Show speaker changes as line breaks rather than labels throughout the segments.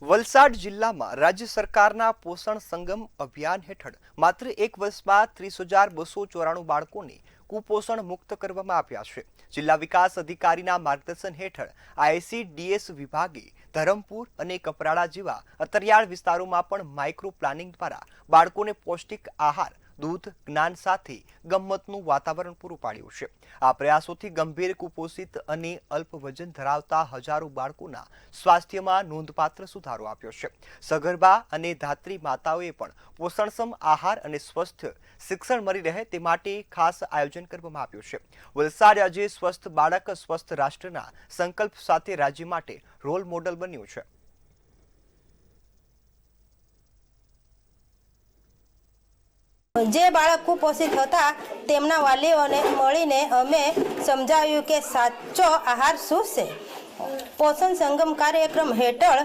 વલસાડ જિલ્લામાં રાજ્ય સરકારના પોષણ સંગમ અભિયાન હેઠળ માત્ર એક વર્ષમાં 30,294 બાળકોને કુપોષણ મુક્ત કરવામાં આવ્યા છે। જિલ્લા વિકાસ અધિકારીના માર્ગદર્શન હેઠળ ICDS વિભાગે ધરમપુર અને કપરાડા જેવા અંતરિયાળ વિસ્તારોમાં પણ માઇક્રો પ્લાનિંગ દ્વારા બાળકોને પૌષ્ટિક આહાર, दूध, ज्ञान साथे गम्मतનું वातावरण पूરું પાડ્યું છે। આ પ્રયાસોથી ગંભીર કુપોષિત અને અલ્પ વજન ધરાવતા હજારો બાળકોના સ્વાસ્થ્યમાં નોંધપાત્ર સુધારો આવ્યો છે। સગર્ભા અને ધાત્રી માતાઓએ પણ પોષણક્ષમ આહાર અને સ્વસ્થ શિક્ષણ મળી રહે તે માટે ખાસ આયોજન કરવામાં આવ્યું છે। વલસાડ આજે સ્વસ્થ બાળક સ્વસ્થ રાષ્ટ્રના સંકલ્પ સાથે રાજ્ય માટે રોલ મોડલ બન્યું છે।
જે બાળક કુપોષિત હતા તેમના વાલીઓને મળીને અમે સમજાવ્યું કે સાચો આહાર શું છે। પોષણ સંગમ કાર્યક્રમ હેઠળ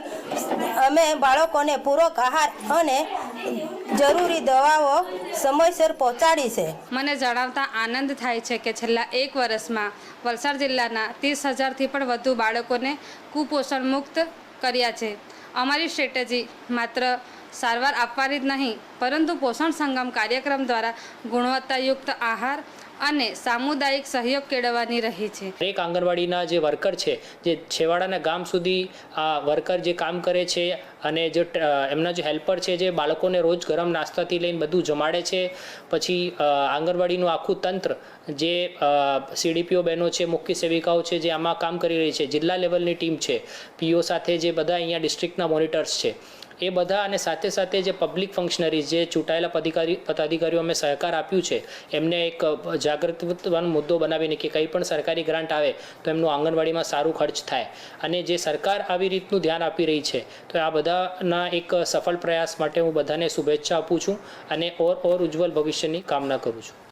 અમે બાળકોને પૂરક આહાર અને જરૂરી દવાઓ સમયસર પહોંચાડી છે।
મને જણાવતા આનંદ થાય છે કે છેલ્લા એક વર્ષમાં વલસાડ જિલ્લાના 30,000થી પણ વધુ બાળકોને કુપોષણ મુક્ત કર્યા છે। અમારી સ્ટ્રેટેજી માત્ર સારવાર આપવાની જ નહીં પરંતુ પોષણ સંગમ કાર્યક્રમ દ્વારા ગુણવત્તાયુક્ત આહાર અને સામુદાયિક સહયોગ કેળવવાની રહી છે।
એક આંગણવાડીના જે વર્કર છે, જે છેવાડાના ગામ સુધી આ વર્કર જે કામ કરે છે અને જે એમના જે હેલ્પર છે, જે બાળકોને રોજ ગરમ નાસ્તાથી લઈને બધું જમાડે છે। પછી આંગણવાડીનું આખું તંત્ર જે CDPO બહેનો છે, મુખ્ય સેવિકાઓ છે, જે આમાં કામ કરી રહી છે, જિલ્લા લેવલની ટીમ છે, PO સાથે જે બધા અહીંયા ડિસ્ટ્રિક્ટના મોનિટર્સ છે, એ બધા અને સાથે સાથે જે પબ્લિક ફંક્શનરીઝ, જે ચૂંટાયેલા પદાધિકારીઓ અમે સહકાર આપ્યું છે, એમને એક જાગૃતવાનો મુદ્દો બનાવીને કે કંઈ પણ સરકારી ગ્રાન્ટ આવે તો એમનું આંગણવાડીમાં સારું ખર્ચ થાય અને જે સરકાર આવી રીતનું ધ્યાન આપી રહી છે, તો આ બધાના એક સફળ પ્રયાસ માટે હું બધાને શુભેચ્છા આપું છું અને ઓર ઉજ્જવલ ભવિષ્યની કામના કરું છું।